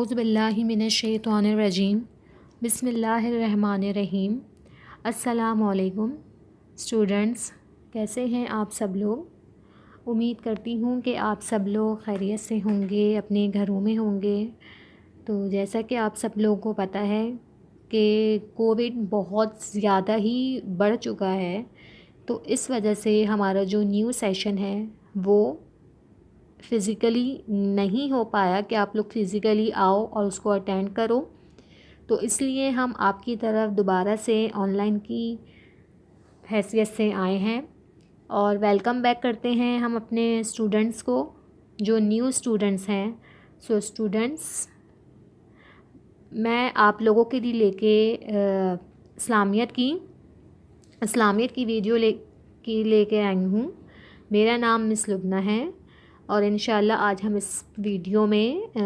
اعوذ باللہ من الشیطان الرجیم بسم اللہ الرحمن الرحیم۔ السلام علیکم اسٹوڈنٹس، کیسے ہیں آپ سب لوگ؟ امید کرتی ہوں کہ آپ سب لوگ خیریت سے ہوں گے، اپنے گھروں میں ہوں گے۔ تو جیسا کہ آپ سب لوگوں کو پتہ ہے کہ کووڈ بہت زیادہ ہی بڑھ چکا ہے، تو اس وجہ سے ہمارا جو نیو سیشن ہے وہ فزیکلی نہیں ہو پایا کہ آپ لوگ فزیکلی آؤ اور اس کو اٹینڈ کرو۔ تو اس لیے ہم آپ کی طرف دوبارہ سے آن لائن کی حیثیت سے آئے ہیں اور ویلکم بیک کرتے ہیں ہم اپنے اسٹوڈنٹس کو جو نیو اسٹوڈنٹس ہیں۔ سو اسٹوڈنٹس، میں آپ لوگوں کے لیے لے کے اسلامیت کی ویڈیو لے کے آئی ہوں۔ میرا نام مس لبنہ ہے اور انشاءاللہ آج ہم اس ویڈیو میں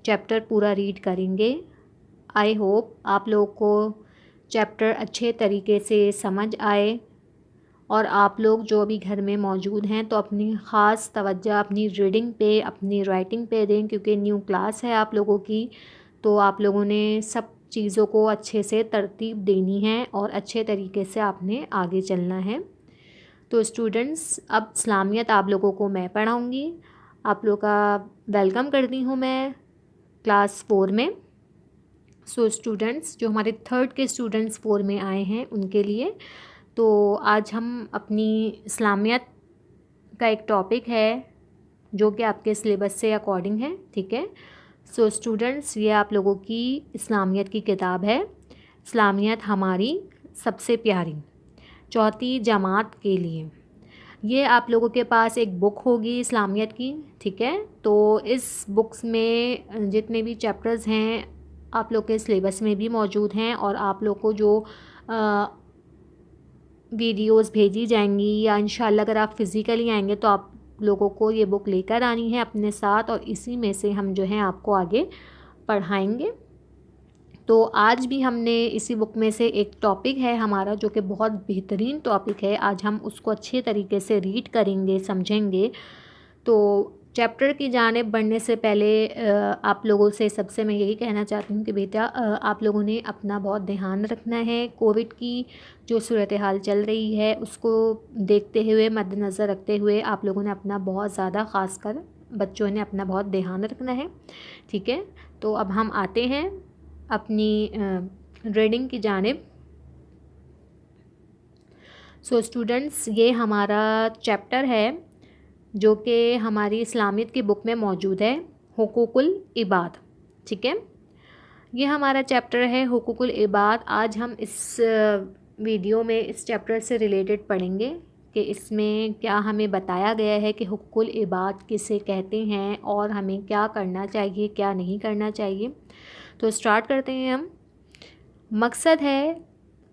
چیپٹر پورا ریڈ کریں گے۔ آئی ہوپ آپ لوگوں کو چیپٹر اچھے طریقے سے سمجھ آئے اور آپ لوگ جو بھی گھر میں موجود ہیں تو اپنی خاص توجہ اپنی ریڈنگ پہ، اپنی رائٹنگ پہ دیں، کیونکہ نیو کلاس ہے آپ لوگوں کی، تو آپ لوگوں نے سب چیزوں کو اچھے سے ترتیب دینی ہے اور اچھے طریقے سے آپ نے آگے چلنا ہے۔ تو اسٹوڈنٹس، اب اسلامیت آپ لوگوں کو میں پڑھاؤں گی۔ آپ لوگوں کا ویلکم کرتی ہوں میں کلاس 4 میں۔ سو اسٹوڈنٹس، جو ہمارے 3rd کے اسٹوڈنٹس 4 میں آئے ہیں ان کے لیے تو آج ہم اپنی اسلامیت کا ایک ٹاپک ہے جو کہ آپ کے سلیبس سے اکارڈنگ ہے، ٹھیک ہے۔ سو اسٹوڈنٹس، یہ آپ لوگوں کی اسلامیت کی کتاب ہے، اسلامیت ہماری سب سے پیاری، 4تھی جماعت کے لیے۔ یہ آپ لوگوں کے پاس ایک بک ہوگی اسلامیت کی، ٹھیک ہے۔ تو اس بکس میں جتنے بھی چیپٹرز ہیں آپ لوگ کے سلیبس میں بھی موجود ہیں، اور آپ لوگ کو جو ویڈیوز بھیجی جائیں گی یا انشاءاللہ اگر آپ فزیکلی آئیں گے تو آپ لوگوں کو یہ بک لے کر آنی ہے اپنے ساتھ، اور اسی میں سے ہم جو ہیں آپ کو آگے پڑھائیں گے۔ تو آج بھی ہم نے اسی بک میں سے ایک ٹاپک ہے ہمارا جو کہ بہت بہترین ٹاپک ہے، آج ہم اس کو اچھے طریقے سے ریڈ کریں گے، سمجھیں گے۔ تو چیپٹر کی جانب بڑھنے سے پہلے آپ لوگوں سے سب سے میں یہی کہنا چاہتی ہوں کہ بیٹا آپ لوگوں نے اپنا بہت دھیان رکھنا ہے۔ کووڈ کی جو صورتحال چل رہی ہے اس کو دیکھتے ہوئے، مد نظر رکھتے ہوئے آپ لوگوں نے اپنا بہت زیادہ، خاص کر بچوں نے اپنا بہت دھیان رکھنا ہے، ٹھیک ہے۔ تو اب ہم آتے ہیں اپنی ریڈنگ کی جانب۔ سو اسٹوڈنٹس، یہ ہمارا چیپٹر ہے جو کہ ہماری اسلامیت کی بک میں موجود ہے، حقوق العباد، ٹھیک ہے۔ یہ ہمارا چیپٹر ہے حقوق العباد۔ آج ہم اس ویڈیو میں اس چیپٹر سے ریلیٹڈ پڑھیں گے کہ اس میں کیا ہمیں بتایا گیا ہے کہ حقوق العباد کسے کہتے ہیں اور ہمیں کیا کرنا چاہیے، کیا نہیں کرنا چاہیے۔ تو اسٹارٹ کرتے ہیں ہم۔ مقصد ہے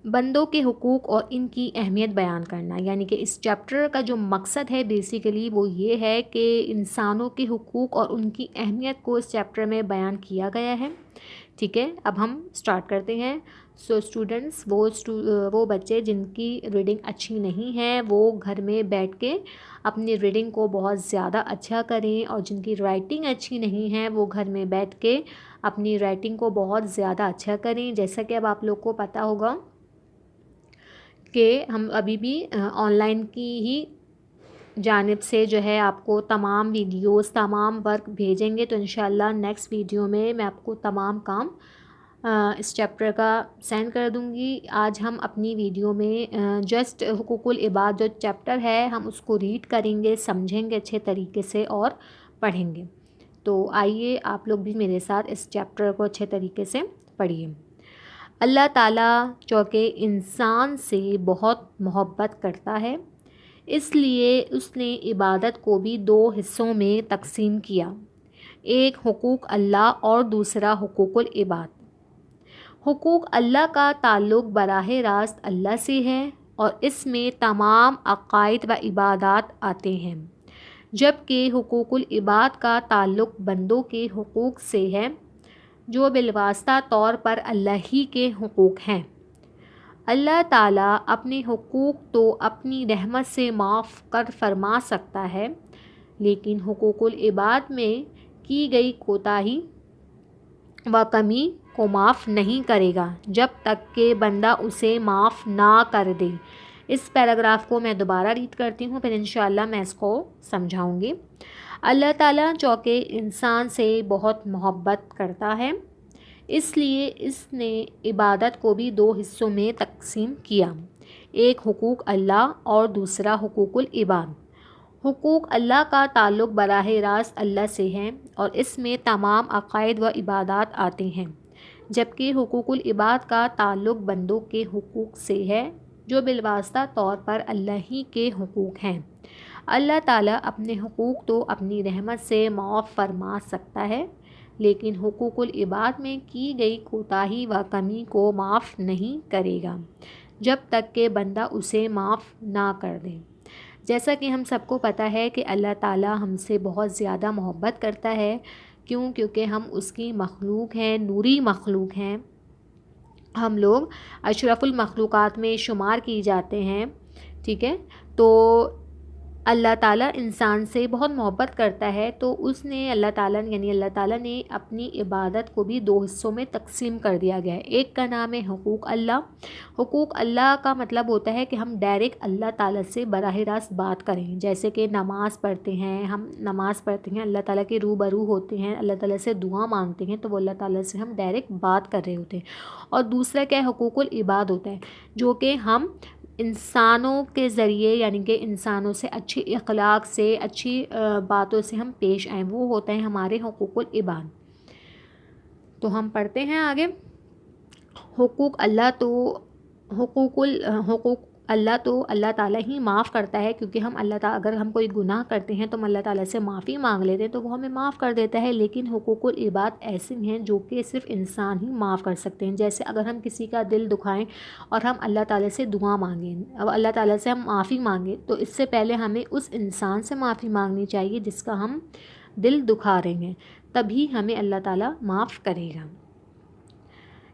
بندوں کے حقوق اور ان کی اہمیت بیان کرنا، یعنی کہ اس چیپٹر کا جو مقصد ہے بیسیکلی وہ یہ ہے کہ انسانوں کے حقوق اور ان کی اہمیت کو اس چیپٹر میں بیان کیا گیا ہے، ٹھیک ہے۔ اب ہم اسٹارٹ کرتے ہیں۔ سو اسٹوڈنٹس، وہ بچے جن کی ریڈنگ اچھی نہیں ہے وہ گھر میں بیٹھ کے اپنی ریڈنگ کو بہت زیادہ اچھا کریں، اور جن کی رائٹنگ اچھی نہیں ہے وہ گھر میں بیٹھ کے اپنی رائٹنگ کو بہت زیادہ اچھا کریں۔ جیسا کہ اب آپ لوگ کو پتہ ہوگا کہ ہم ابھی بھی آن لائن کی ہی جانب سے جو ہے آپ کو تمام ویڈیوز، تمام ورک بھیجیں گے، تو انشاءاللہ نیکسٹ ویڈیو میں آپ کو تمام کام اس چیپٹر کا سینڈ کر دوں گی۔ آج ہم اپنی ویڈیو میں جسٹ حقوق العباد جو چیپٹر ہے ہم اس کو ریڈ کریں گے، سمجھیں گے اچھے طریقے سے اور پڑھیں گے۔ تو آئیے آپ لوگ بھی میرے ساتھ اس چیپٹر کو اچھے طریقے سے پڑھیے۔ اللہ تعالیٰ چونکہ انسان سے بہت محبت کرتا ہے، اس لیے اس نے عبادت کو بھی 2 حصوں میں تقسیم کیا، ایک حقوق اللہ اور دوسرا حقوق العباد۔ حقوق اللہ کا تعلق براہ راست اللہ سے ہے اور اس میں تمام عقائد و عبادات آتے ہیں، جبکہ حقوق العباد کا تعلق بندوں کے حقوق سے ہے جو بالواسطہ طور پر اللہ ہی کے حقوق ہیں۔ اللہ تعالیٰ اپنے حقوق تو اپنی رحمت سے معاف کر فرما سکتا ہے، لیکن حقوق العباد میں کی گئی کوتاہی و کمی کو معاف نہیں کرے گا جب تک کہ بندہ اسے معاف نہ کر دے۔ اس پیراگراف کو میں دوبارہ ریڈ کرتی ہوں، پھر انشاءاللہ میں اس کو سمجھاؤں گی۔ اللہ تعالیٰ چونکہ انسان سے بہت محبت کرتا ہے، اس لیے اس نے عبادت کو بھی 2 حصوں میں تقسیم کیا، ایک حقوق اللہ اور دوسرا حقوق العباد۔ حقوق اللہ کا تعلق براہ راست اللہ سے ہے اور اس میں تمام عقائد و عبادات آتے ہیں، جبکہ حقوق العباد کا تعلق بندوں کے حقوق سے ہے جو بالواسطہ طور پر اللہ ہی کے حقوق ہیں۔ اللہ تعالیٰ اپنے حقوق تو اپنی رحمت سے معاف فرما سکتا ہے، لیکن حقوق العباد میں کی گئی کوتاہی و کمی کو معاف نہیں کرے گا جب تک کہ بندہ اسے معاف نہ کر دے۔ جیسا کہ ہم سب کو پتہ ہے کہ اللہ تعالیٰ ہم سے بہت زیادہ محبت کرتا ہے، کیونکہ ہم اس کی مخلوق ہیں، نوری مخلوق ہیں، ہم لوگ اشرف المخلوقات میں شمار کی جاتے ہیں، ٹھیک ہے۔ تو اللہ تعالیٰ انسان سے بہت محبت کرتا ہے، تو اللہ تعالیٰ نے اپنی عبادت کو بھی 2 حصوں میں تقسیم کر دیا گیا ہے۔ ایک کا نام ہے حقوق اللہ۔ حقوق اللہ کا مطلب ہوتا ہے کہ ہم ڈائریکٹ اللہ تعالیٰ سے براہ راست بات کریں، جیسے کہ نماز پڑھتے ہیں، اللہ تعالیٰ کے روبرو ہوتے ہیں، اللہ تعالیٰ سے دعا مانگتے ہیں، تو وہ اللہ تعالیٰ سے ہم ڈائریکٹ بات کر رہے ہوتے ہیں۔ اور دوسرا کیا ہے؟ حقوق العباد ہوتا ہے، جو کہ ہم انسانوں کے ذریعے، یعنی کہ انسانوں سے اچھی اخلاق سے، اچھی باتوں سے ہم پیش آئیں، وہ ہوتے ہیں ہمارے حقوق العباد۔ تو ہم پڑھتے ہیں آگے۔ حقوق اللہ تو اللہ تعالیٰ ہی معاف کرتا ہے، کیونکہ اگر ہم کوئی گناہ کرتے ہیں تو ہم اللہ تعالیٰ سے معافی مانگ لیتے ہیں تو وہ ہمیں معاف کر دیتا ہے، لیکن حقوق العباد ایسے ہیں جو کہ صرف انسان ہی معاف کر سکتے ہیں۔ جیسے اگر ہم کسی کا دل دکھائیں اور ہم اللہ تعالیٰ سے دعا مانگیں، اب اللہ تعالیٰ سے ہم معافی مانگیں، تو اس سے پہلے ہمیں اس انسان سے معافی مانگنی چاہیے جس کا ہم دل دکھا رہے ہیں، تبھی ہمیں اللہ تعالیٰ معاف کرے گا،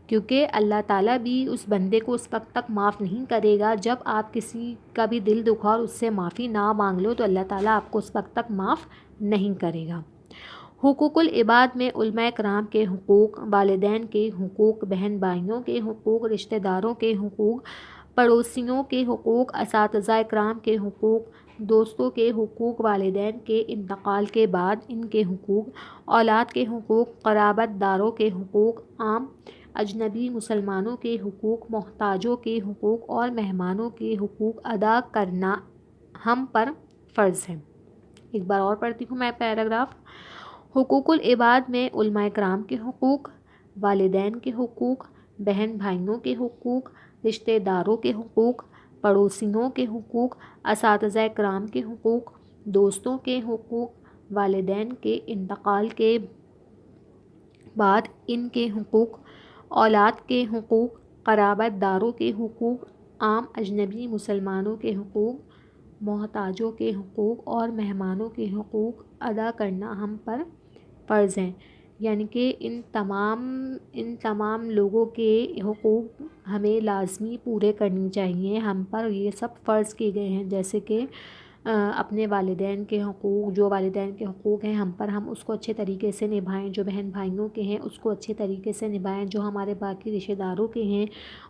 کیونکہ اللہ تعالیٰ بھی اس بندے کو اس وقت تک معاف نہیں کرے گا جب آپ کسی کا بھی دل دکھا اور اس سے معافی نہ مانگ لو، تو اللہ تعالیٰ آپ کو اس وقت تک معاف نہیں کرے گا۔ حقوق العباد میں علماء کرام کے حقوق، والدین کے حقوق، بہن بھائیوں کے حقوق، رشتہ داروں کے حقوق، پڑوسیوں کے حقوق، اساتذہ کرام کے حقوق، دوستوں کے حقوق، والدین کے انتقال کے بعد ان کے حقوق، اولاد کے حقوق، قرابت داروں کے حقوق، عام اجنبی مسلمانوں کے حقوق، محتاجوں کے حقوق اور مہمانوں کے حقوق ادا کرنا ہم پر فرض ہے۔ ایک بار اور پڑھتی ہوں میں پیراگراف۔ حقوق العباد میں علماء کرام کے حقوق، والدین کے حقوق، بہن بھائیوں کے حقوق، رشتہ داروں کے حقوق، پڑوسیوں کے حقوق، اساتذہ کرام کے حقوق، دوستوں کے حقوق، والدین کے انتقال کے بعد ان کے حقوق، اولاد کے حقوق، قرابت داروں کے حقوق، عام اجنبی مسلمانوں کے حقوق، محتاجوں کے حقوق اور مہمانوں کے حقوق ادا کرنا ہم پر فرض ہیں، یعنی کہ ان تمام لوگوں کے حقوق ہمیں لازمی پورے کرنی چاہیے، ہم پر یہ سب فرض کیے گئے ہیں، جیسے کہ اپنے والدین کے حقوق، جو والدین کے حقوق ہیں ہم پر، ہم اس کو اچھے طریقے سے نبھائیں، جو بہن بھائیوں کے ہیں اس کو اچھے طریقے سے نبھائیں، جو ہمارے باقی رشتہ داروں کے ہیں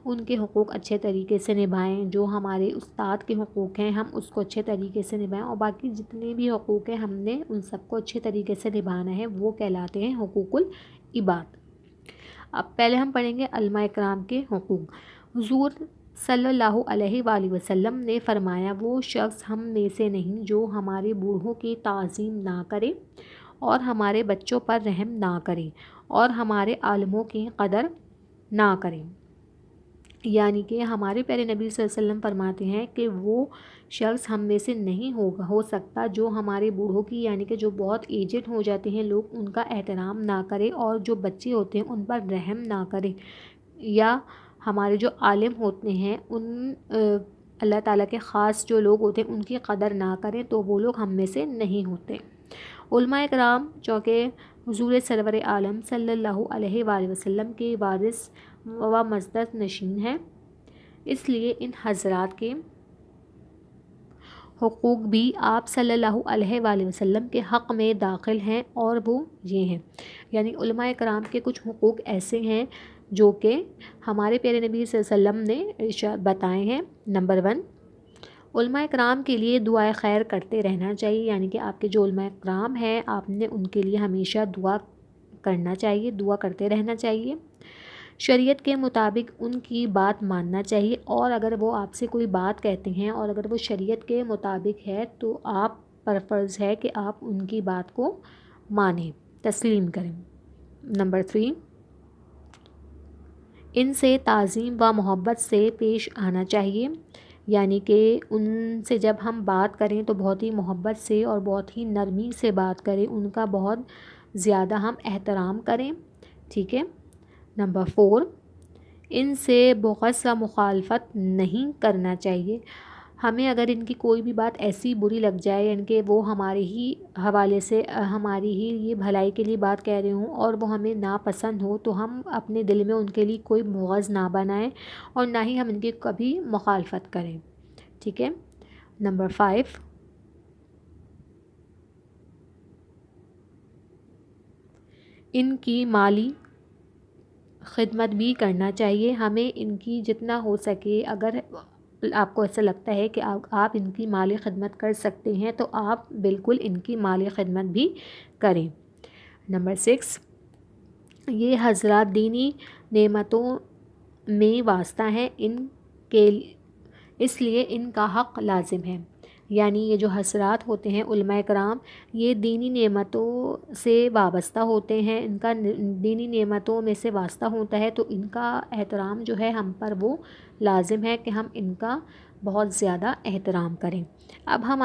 ان کے حقوق اچھے طریقے سے نبھائیں، جو ہمارے استاد کے حقوق ہیں ہم اس کو اچھے طریقے سے نبھائیں، اور باقی جتنے بھی حقوق ہیں ہم نے ان سب کو اچھے طریقے سے نبھانا ہے، وہ کہلاتے ہیں حقوق العباد۔ اب پہلے ہم پڑھیں گے علماء کرام کے حقوق۔ حضور صلی اللہ علیہ وآلہ وسلم نے فرمایا، وہ شخص ہم میں سے نہیں جو ہمارے بوڑھوں کی تعظیم نہ کرے اور ہمارے بچوں پر رحم نہ کرے اور ہمارے عالموں کی قدر نہ کرے، یعنی کہ ہمارے پیارے نبی صلی اللہ علیہ وسلم فرماتے ہیں کہ وہ شخص ہم میں سے نہیں ہو سکتا جو ہمارے بوڑھوں کی، یعنی کہ جو بہت ایجڈ ہو جاتے ہیں لوگ، ان کا احترام نہ کرے اور جو بچے ہوتے ہیں ان پر رحم نہ کرے، یا ہمارے جو عالم ہوتے ہیں ان اللہ تعالیٰ کے خاص جو لوگ ہوتے ہیں ان کی قدر نہ کریں، تو وہ لوگ ہم میں سے نہیں ہوتے۔ علماء کرام چونکہ حضور سرور عالم صلی اللہ علیہ وآلہ وسلم کے وارث و مزدد نشین ہیں، اس لیے ان حضرات کے حقوق بھی آپ صلی اللہ علیہ وآلہ وسلم کے حق میں داخل ہیں، اور وہ یہ ہیں، یعنی علماء کرام کے کچھ حقوق ایسے ہیں جو کہ ہمارے پیارے نبی صلی اللہ علیہ وسلم نے ارشاد بتائے ہیں۔ نمبر 1، علماء کرام کے لیے دعائے خیر کرتے رہنا چاہیے، یعنی کہ آپ کے جو علماء کرام ہیں آپ نے ان کے لیے ہمیشہ دعا کرنا چاہیے، دعا کرتے رہنا چاہیے۔ شریعت کے مطابق ان کی بات ماننا چاہیے، اور اگر وہ آپ سے کوئی بات کہتے ہیں اور اگر وہ شریعت کے مطابق ہے تو آپ پر فرض ہے کہ آپ ان کی بات کو مانیں، تسلیم کریں۔ نمبر 3، ان سے تعظیم و محبت سے پیش آنا چاہیے، یعنی کہ ان سے جب ہم بات کریں تو بہت ہی محبت سے اور بہت ہی نرمی سے بات کریں، ان کا بہت زیادہ ہم احترام کریں، ٹھیک ہے۔ نمبر 4، ان سے بغض و مخالفت نہیں کرنا چاہیے، ہمیں اگر ان کی کوئی بھی بات ایسی بری لگ جائے، یعنی کہ وہ ہمارے ہی حوالے سے ہماری ہی یہ بھلائی کے لیے بات کہہ رہے ہوں اور وہ ہمیں ناپسند ہو، تو ہم اپنے دل میں ان کے لیے کوئی بغض نہ بنائیں اور نہ ہی ہم ان کی کبھی مخالفت کریں، ٹھیک ہے۔ نمبر 5، ان کی مالی خدمت بھی کرنا چاہیے، ہمیں ان کی جتنا ہو سکے، اگر آپ کو ایسا لگتا ہے کہ آپ ان کی مالی خدمت کر سکتے ہیں تو آپ بالکل ان کی مالی خدمت بھی کریں۔ نمبر 6، یہ حضرات دینی نعمتوں میں واسطہ ہیں، اس لیے ان کا حق لازم ہے، یعنی یہ جو حضرات ہوتے ہیں علماء کرام، یہ دینی نعمتوں سے وابستہ ہوتے ہیں، ان کا دینی نعمتوں میں سے واسطہ ہوتا ہے، تو ان کا احترام جو ہے ہم پر وہ لازم ہے کہ ہم ان کا بہت زیادہ احترام کریں۔ اب ہم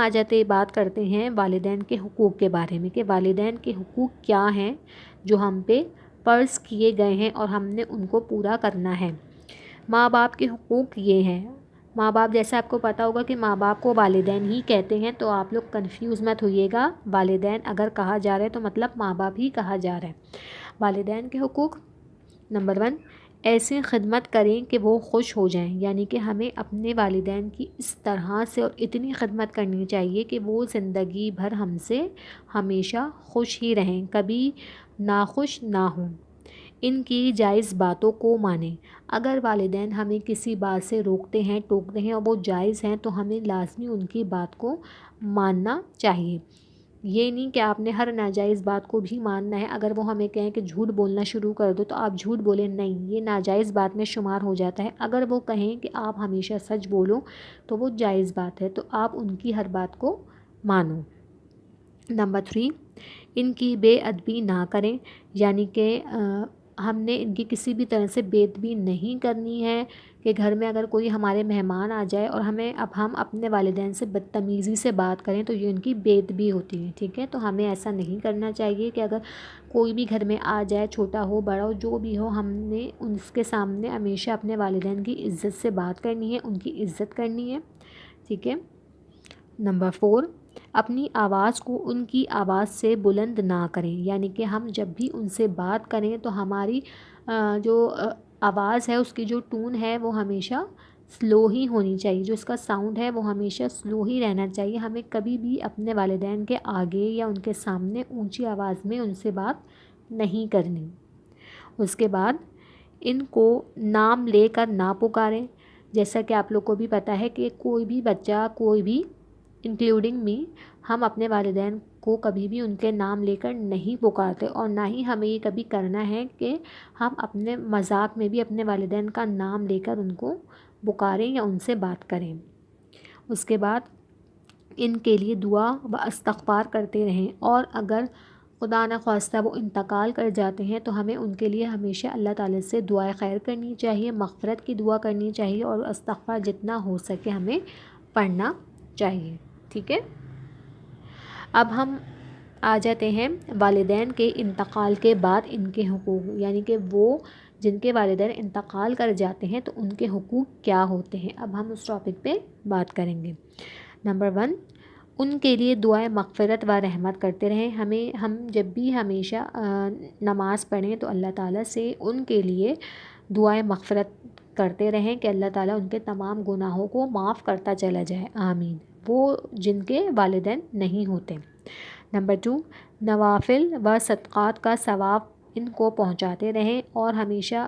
بات کرتے ہیں والدین کے حقوق کے بارے میں، کہ والدین کے حقوق کیا ہیں جو ہم پہ فرض کیے گئے ہیں اور ہم نے ان کو پورا کرنا ہے۔ ماں باپ کے حقوق یہ ہیں، ماں باپ جیسے آپ کو پتہ ہوگا کہ ماں باپ کو والدین ہی کہتے ہیں، تو آپ لوگ کنفیوز مت ہوئیے گا، والدین اگر کہا جا رہا ہے تو مطلب ماں باپ ہی کہا جا رہا ہے۔ والدین کے حقوق، نمبر 1، ایسی خدمت کریں کہ وہ خوش ہو جائیں، یعنی کہ ہمیں اپنے والدین کی اس طرح سے اور اتنی خدمت کرنی چاہیے کہ وہ زندگی بھر ہم سے ہمیشہ خوش ہی رہیں، کبھی ناخوش نہ ہوں۔ ان کی جائز باتوں کو مانیں، اگر والدین ہمیں کسی بات سے روکتے ہیں ٹوکتے ہیں اور وہ جائز ہیں تو ہمیں لازمی ان کی بات کو ماننا چاہیے، یہ نہیں کہ آپ نے ہر ناجائز بات کو بھی ماننا ہے۔ اگر وہ ہمیں کہیں کہ جھوٹ بولنا شروع کر دو تو آپ جھوٹ بولیں، نہیں، یہ ناجائز بات میں شمار ہو جاتا ہے۔ اگر وہ کہیں کہ آپ ہمیشہ سچ بولو تو وہ جائز بات ہے، تو آپ ان کی ہر بات کو مانو۔ نمبر 3، ان کی بے ادبی نہ کریں، یعنی کہ ہم نے ان کی کسی بھی طرح سے بے ادبی نہیں کرنی ہے، کہ گھر میں اگر کوئی ہمارے مہمان آ جائے اور ہم اپنے والدین سے بدتمیزی سے بات کریں تو یہ ان کی بے ادبی ہوتی ہے، ٹھیک ہے۔ تو ہمیں ایسا نہیں کرنا چاہیے کہ اگر کوئی بھی گھر میں آ جائے، چھوٹا ہو بڑا ہو جو بھی ہو، ہم نے اس کے سامنے ہمیشہ اپنے والدین کی عزت سے بات کرنی ہے، ان کی عزت کرنی ہے، ٹھیک ہے۔ نمبر 4، اپنی آواز کو ان کی آواز سے بلند نہ کریں، یعنی کہ ہم جب بھی ان سے بات کریں تو ہماری جو آواز ہے اس کی جو ٹون ہے وہ ہمیشہ سلو ہی ہونی چاہیے، جو اس کا ساؤنڈ ہے وہ ہمیشہ سلو ہی رہنا چاہیے، ہمیں کبھی بھی اپنے والدین کے آگے یا ان کے سامنے اونچی آواز میں ان سے بات نہیں کرنی۔ اس کے بعد ان کو نام لے کر نہ پکاریں، جیسا کہ آپ لوگ کو بھی پتہ ہے کہ کوئی بھی بچہ، کوئی بھی انکلوڈنگ می، ہم اپنے والدین کو کبھی بھی ان کے نام لے کر نہیں پکارتے، اور نہ ہی ہمیں یہ کبھی کرنا ہے کہ ہم اپنے مذاق میں بھی اپنے والدین کا نام لے کر ان کو پکاریں یا ان سے بات کریں۔ اس کے بعد ان کے لیے دعا و استغفار کرتے رہیں، اور اگر خدا نخواستہ وہ انتقال کر جاتے ہیں تو ہمیں ان کے لیے ہمیشہ اللہ تعالیٰ سے دعائے خیر کرنی چاہیے، مغفرت کی دعا کرنی چاہیے، اور استغفار جتنا ہو سکے ہمیں پڑھنا چاہیے، ٹھیک ہے۔ اب ہم آ جاتے ہیں والدین کے انتقال کے بعد ان کے حقوق، یعنی کہ وہ جن کے والدین انتقال کر جاتے ہیں تو ان کے حقوق کیا ہوتے ہیں، اب ہم اس ٹاپک پہ بات کریں گے۔ نمبر 1، ان کے لیے دعائیں مغفرت و رحمت کرتے رہیں، ہم جب بھی ہمیشہ نماز پڑھیں تو اللہ تعالیٰ سے ان کے لیے دعائیں مغفرت کرتے رہیں کہ اللہ تعالیٰ ان کے تمام گناہوں کو معاف کرتا چلا جائے، آمین، وہ جن کے والدین نہیں ہوتے۔ نمبر 2، نوافل و صدقات کا ثواب ان کو پہنچاتے رہیں اور ہمیشہ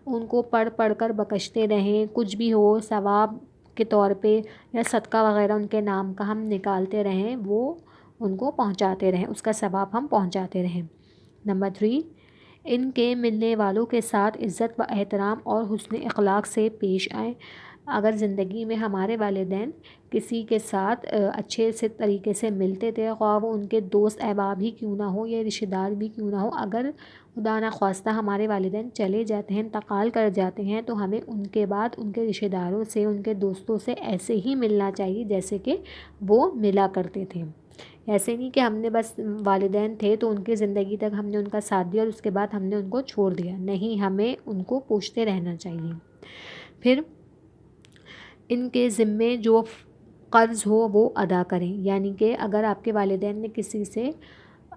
ان کو پڑھ پڑھ کر بخشتے رہیں، کچھ بھی ہو ثواب کے طور پہ یا صدقہ وغیرہ ان کے نام کا ہم نکالتے رہیں، وہ ان کو پہنچاتے رہیں، اس کا ثواب ہم پہنچاتے رہیں۔ نمبر 3، ان کے ملنے والوں کے ساتھ عزت و احترام اور حسن اخلاق سے پیش آئیں۔ اگر زندگی میں ہمارے والدین کسی کے ساتھ اچھے سے طریقے سے ملتے تھے، خواہ وہ ان کے دوست احباب ہی کیوں نہ ہو یا رشتہ دار بھی کیوں نہ ہو، اگر خدا نخواستہ ہمارے والدین چلے جاتے ہیں، انتقال کر جاتے ہیں، تو ہمیں ان کے بعد ان کے رشتہ داروں سے، ان کے دوستوں سے ایسے ہی ملنا چاہیے جیسے کہ وہ ملا کرتے تھے۔ ایسے نہیں کہ ہم نے بس والدین تھے تو ان کی زندگی تک ہم نے ان کا ساتھ دیا اور اس کے بعد ہم نے ان کو چھوڑ دیا، نہیں، ہمیں ان کو پوچھتے رہنا چاہیے۔ پھر ان کے ذمے جو قرض ہو وہ ادا کریں، یعنی کہ اگر آپ کے والدین نے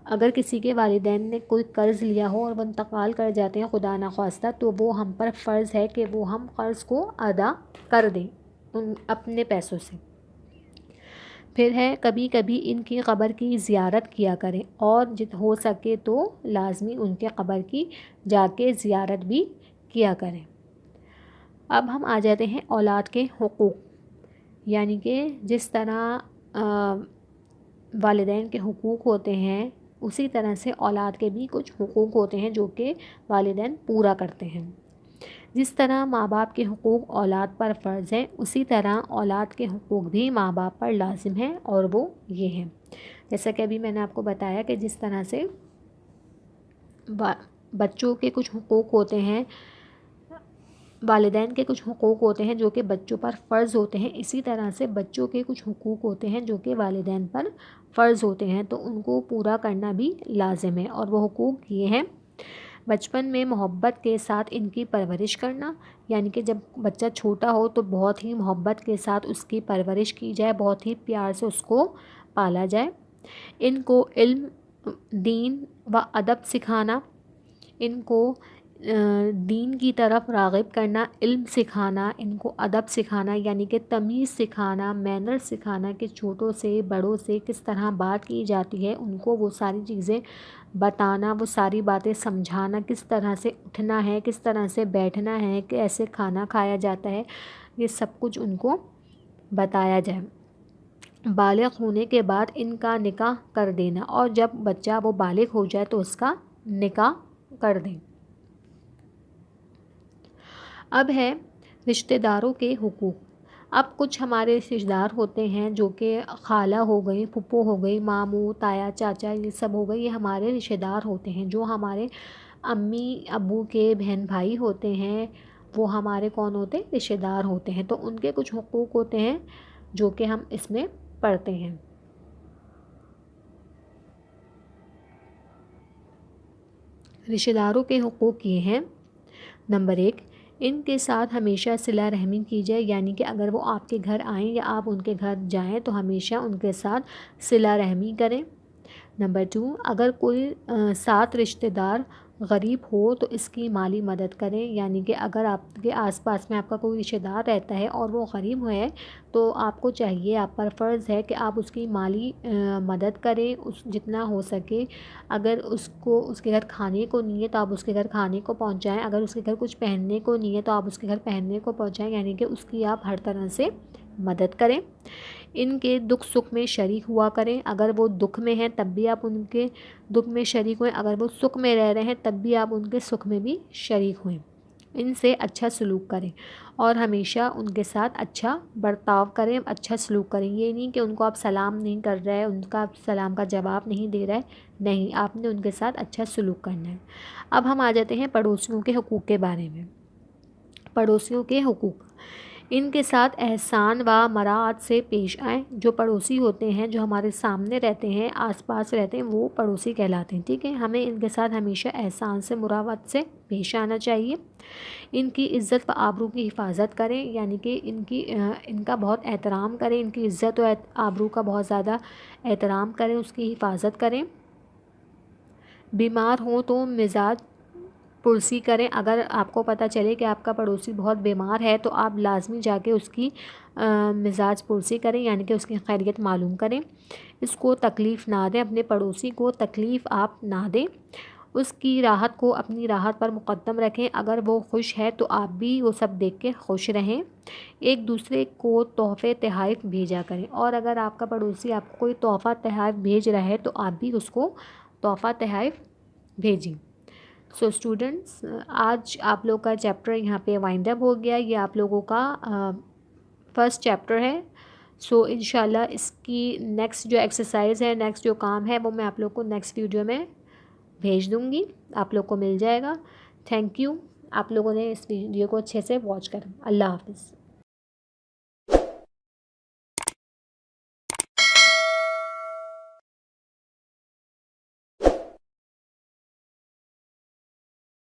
اگر کسی کے والدین نے کوئی قرض لیا ہو اور وہ انتقال کر جاتے ہیں خدا نخواستہ، تو وہ ہم پر فرض ہے کہ وہ ہم قرض کو ادا کر دیں اپنے پیسوں سے۔ پھر ہے کبھی کبھی ان کی قبر کی زیارت کیا کریں اور ہو سکے تو لازمی ان کے قبر کی جا کے زیارت بھی کیا کریں۔ اب ہم آ جاتے ہیں اولاد کے حقوق، یعنی کہ جس طرح والدین کے حقوق ہوتے ہیں اسی طرح سے اولاد کے بھی کچھ حقوق ہوتے ہیں جو کہ والدین پورا کرتے ہیں۔ جس طرح ماں باپ کے حقوق اولاد پر فرض ہیں، اسی طرح اولاد کے حقوق بھی ماں باپ پر لازم ہیں، اور وہ یہ ہیں جیسا کہ ابھی میں نے آپ کو بتایا کہ جس طرح سے بچوں کے کچھ حقوق ہوتے ہیں، والدین کے کچھ حقوق ہوتے ہیں جو کہ بچوں پر فرض ہوتے ہیں، اسی طرح سے بچوں کے کچھ حقوق ہوتے ہیں جو کہ والدین پر فرض ہوتے ہیں، تو ان کو پورا کرنا بھی لازم ہے۔ اور وہ حقوق یہ ہیں: بچپن میں محبت کے ساتھ ان کی پرورش کرنا، یعنی کہ جب بچہ چھوٹا ہو تو بہت ہی محبت کے ساتھ اس کی پرورش کی جائے، بہت ہی پیار سے اس کو پالا جائے۔ ان کو علم، دین و ادب سکھانا، ان کو دین کی طرف راغب کرنا، علم سکھانا، ان کو ادب سکھانا یعنی کہ تمیز سکھانا، مینر سکھانا کہ چھوٹوں سے بڑوں سے کس طرح بات کی جاتی ہے، ان کو وہ ساری چیزیں بتانا، وہ ساری باتیں سمجھانا، کس طرح سے اٹھنا ہے، کس طرح سے بیٹھنا ہے، کیسے کھانا کھایا جاتا ہے، یہ سب کچھ ان کو بتایا جائے۔ بالغ ہونے کے بعد ان کا نکاح کر دینا، اور جب بچہ وہ بالغ ہو جائے تو اس کا نکاح کر دیں۔ اب ہے رشتہ داروں کے حقوق۔ اب کچھ ہمارے رشتہ دار ہوتے ہیں جو کہ خالہ ہو گئی، پھپھو ہو گئی، ماموں، تایا، چاچا، یہ سب ہو گئی، یہ ہمارے رشتہ دار ہوتے ہیں۔ جو ہمارے امی ابو کے بہن بھائی ہوتے ہیں وہ ہمارے کون ہوتے ہیں؟ رشتہ دار ہوتے ہیں۔ تو ان کے کچھ حقوق ہوتے ہیں جو کہ ہم اس میں پڑھتے ہیں۔ رشتہ داروں کے حقوق یہ ہیں: نمبر 1، ان کے ساتھ ہمیشہ صلہ رحمی کی جائے، یعنی کہ اگر وہ آپ کے گھر آئیں یا آپ ان کے گھر جائیں تو ہمیشہ ان کے ساتھ صلہ رحمی کریں۔ نمبر 2، اگر کوئی ساتھ رشتہ دار غریب ہو تو اس کی مالی مدد کریں، یعنی کہ اگر آپ کے آس پاس میں آپ کا کوئی رشتہ دار رہتا ہے اور وہ غریب ہے تو آپ کو چاہیے، آپ پر فرض ہے کہ آپ اس کی مالی مدد کریں جتنا ہو سکے۔ اگر اس کے گھر کھانے کو نہیں ہے تو آپ اس کے گھر کھانے کو پہنچائیں، اگر اس کے گھر کچھ پہننے کو نہیں ہے تو آپ اس کے گھر پہننے کو پہنچائیں، یعنی کہ اس کی آپ ہر طرح سے مدد کریں۔ ان کے دکھ سکھ میں شریک ہوا کریں، اگر وہ دکھ میں ہیں تب بھی آپ ان کے دکھ میں شریک ہوئیں، اگر وہ سکھ میں رہ رہے ہیں تب بھی آپ ان کے سکھ میں بھی شریک ہوئیں۔ ان سے اچھا سلوک کریں اور ہمیشہ ان کے ساتھ اچھا برتاؤ کریں، اچھا سلوک کریں۔ یہ نہیں کہ ان کو آپ سلام نہیں کر رہے، ان کا آپ سلام کا جواب نہیں دے رہے، نہیں، آپ نے ان کے ساتھ اچھا سلوک کرنا ہے۔ اب ہم آ جاتے ہیں پڑوسیوں کے حقوق کے بارے میں۔ پڑوسیوں کے حقوق: ان کے ساتھ احسان و مراعات سے پیش آئیں۔ جو پڑوسی ہوتے ہیں، جو ہمارے سامنے رہتے ہیں، آس پاس رہتے ہیں، وہ پڑوسی کہلاتے ہیں، ٹھیک ہے۔ ہمیں ان کے ساتھ ہمیشہ احسان سے، مراعات سے پیش آنا چاہیے۔ ان کی عزت و آبرو کی حفاظت کریں، یعنی کہ ان کا بہت احترام کریں، ان کی عزت و آبرو کا بہت زیادہ احترام کریں، اس کی حفاظت کریں۔ بیمار ہوں تو مزاج پرسی کریں. اگر آپ کو پتہ چلے کہ آپ کا پڑوسی بہت بیمار ہے تو آپ لازمی جا کے اس کی مزاج پرسی کریں, یعنی کہ اس کی خیریت معلوم کریں. اس کو تکلیف نہ دیں, اپنے پڑوسی کو تکلیف آپ نہ دیں. اس کی راحت کو اپنی راحت پر مقدم رکھیں. اگر وہ خوش ہے تو آپ بھی وہ سب دیکھ کے خوش رہیں. ایک دوسرے کو تحفے تحائف بھیجا کریں, اور اگر آپ کا پڑوسی آپ کو کوئی تحفہ تحائف بھیج رہا ہے تو آپ بھی اس کو تحفہ تحائف بھیجیں. سو اسٹوڈنٹس, آج آپ لوگ کا چیپٹر یہاں پہ وائنڈ اپ ہو گیا. یہ آپ لوگوں کا فرسٹ چیپٹر ہے. سو انشاءاللہ اس کی نیکسٹ جو ایکسرسائز ہے, نیکسٹ جو کام ہے, وہ میں آپ لوگ کو نیکسٹ ویڈیو میں بھیج دوں گی, آپ لوگ کو مل جائے گا. تھینک یو, آپ لوگوں نے اس ویڈیو کو اچھے سے واچ کریں. اللہ حافظ.